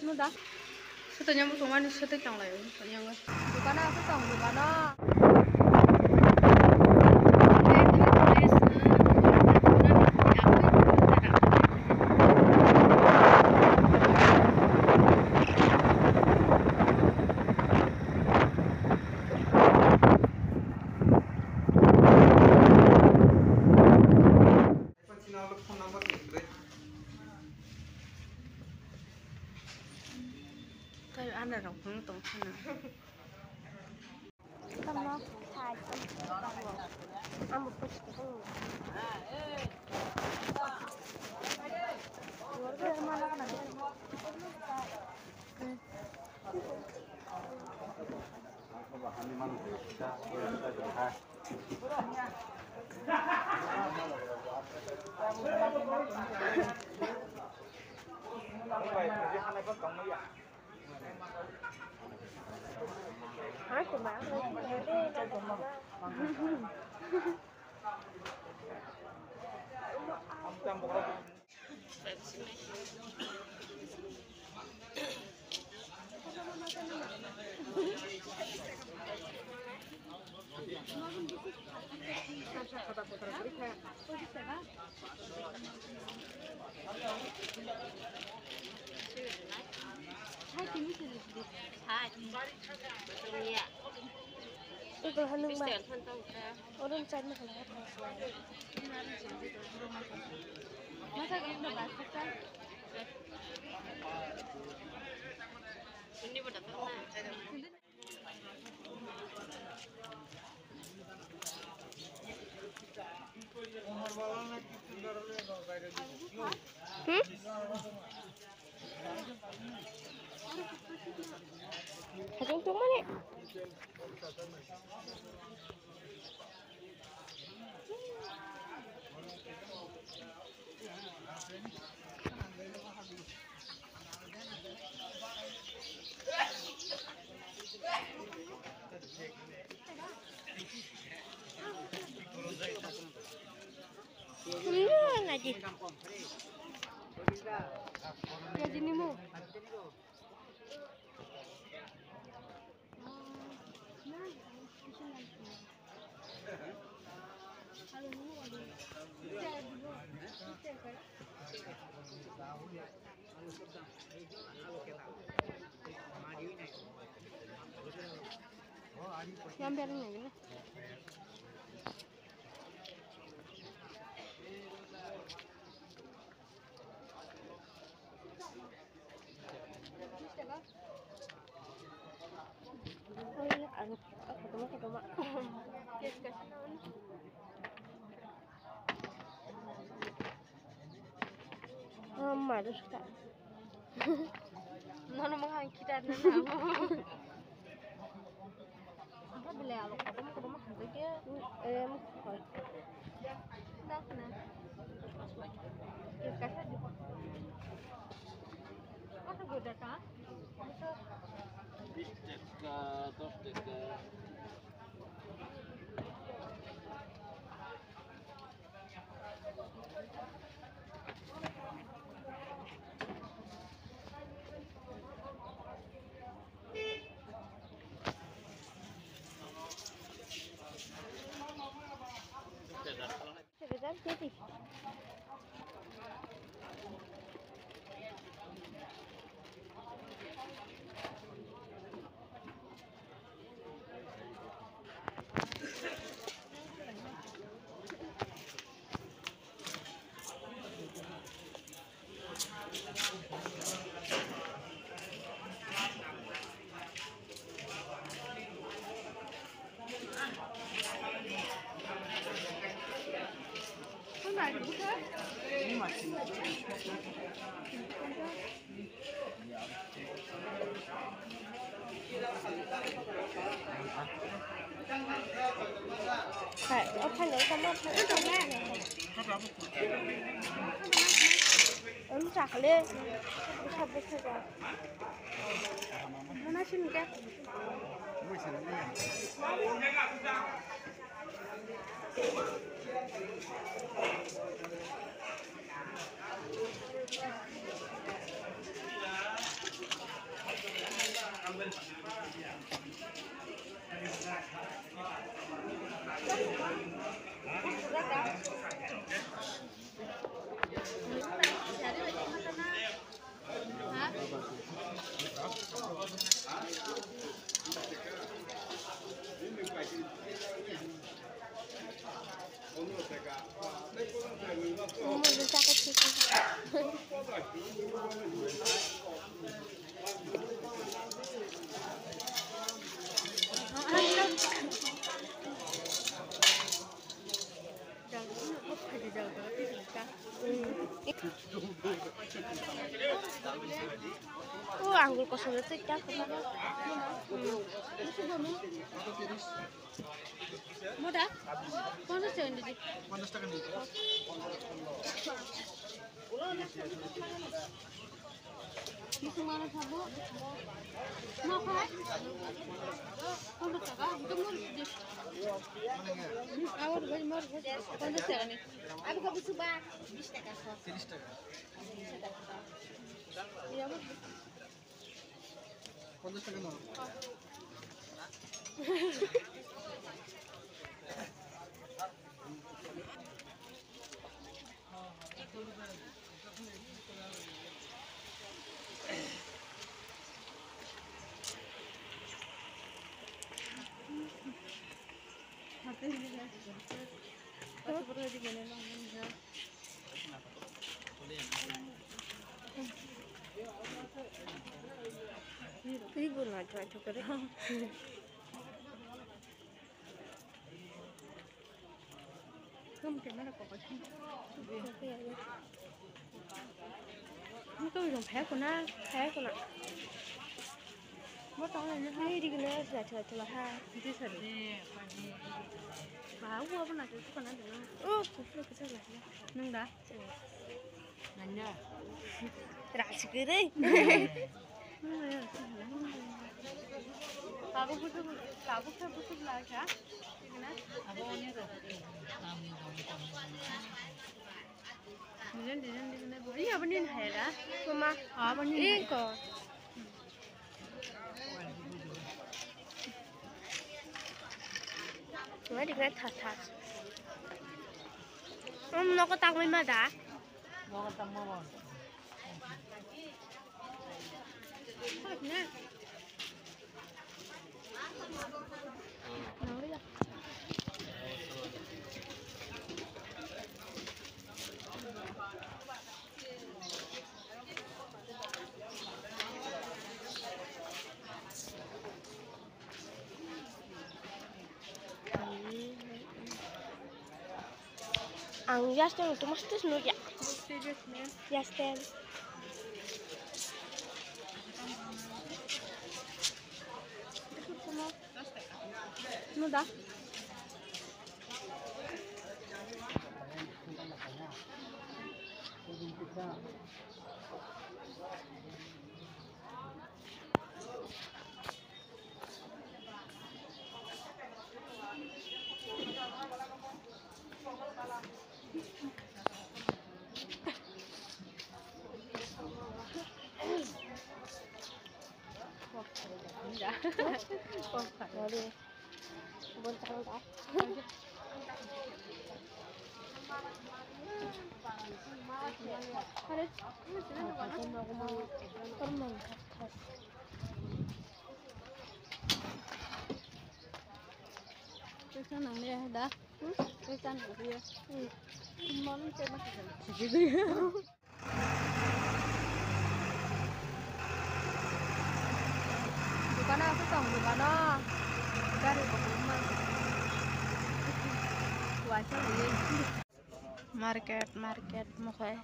nó đắt sao tự nhiên tụi mình sao tự chọn lại tự nhiên tụi con nào sao chọn tụi con đó cái ăn là rộng hơn tổng thân à tâm nó thải tâm ăn một chút không hả của bạn itu hanung ba orang cari makan masa kamu udah masak kan ini udah Hajung cuma nih. Ngaji. Ngaji nih mu. Nyampernya gini. Oh iya, aku ketemu. Yes, kasih tahun. Marus kak. Nono menghangkitan nama. Apa beli alok? Kamu makan lagi ya? Koi. Dah kena. Yes, kasih di. Apa goda kak? Terus dekat. Sekedar jadi. Phải, ông thanh đấy có một ông chặt lên chặt với sao rồi nó nói xin cái Mau sakit sih. Anggur kosong itu cak kemana? Mudah? Panas ya ini? Panas tekan di. Bisa mana sabu? Mau kan? Panas tak? Itu mau di. Awal banyak mau. Panas ya ini? Aku gak bisa bang. Bisa tak? 30 টাকা। Iya bu. 50 টাকা নাও। Ribu lah cuaca keren. Kamu kemana kok? Nó có dùng thẻ của nó. Mất tao này nó Ini di guna sudah celah ha. đi thật đi. Bảo qua bên này thì có nãy được. Oh, kufu kesana. Nâng đã. Nanya. Terasa keren. Kamu butuh belajar. Iya bener hera. Mama, Bener. ini kok. Cuma di guna tas. Nó có tăng mấy mà đã? Mau ketemu mau. Nè. Nói đi. Ang jastem itu mesti senur ya. Jastem. Nó đã. Mau di bontang dah. Cái con nằng này đã. Cái con của kia. Món chơi mất cái gì? Bukan aku tahu bukan dari pengumuman. Cuaca ini. Market mukanya.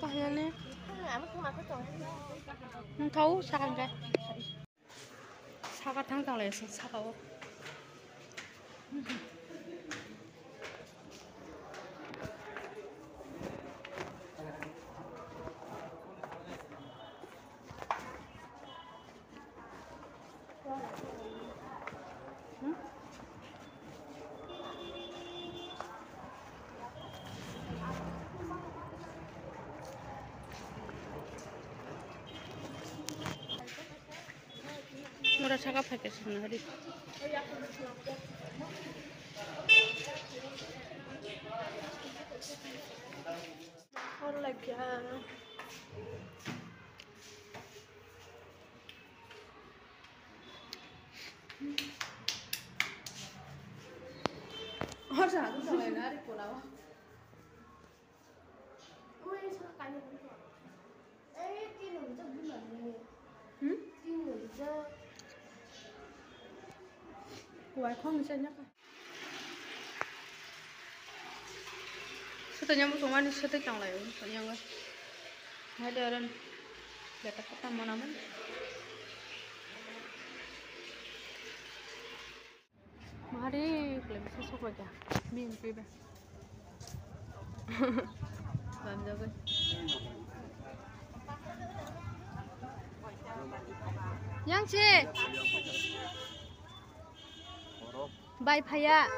Kayaknya tahu sakan cái 사과 당장 내서 사과. Murah cakap pakai sendiri. Orang lagi Hóa ra cũng sao này nữa đi của nào. ôi sao cái này cũng được ấy tin người ta cũng là này tin người ta Của ai không xem nhá. Sao tự nhiên một số anh sẽ thích chẳng lại tự nhiên rồi. Hai đứa lên để ta cắt tăm món nào mất. Mari klaim sesuatu aja. Mimpi be. Làm được rồi. Yang chi. Bye phaya.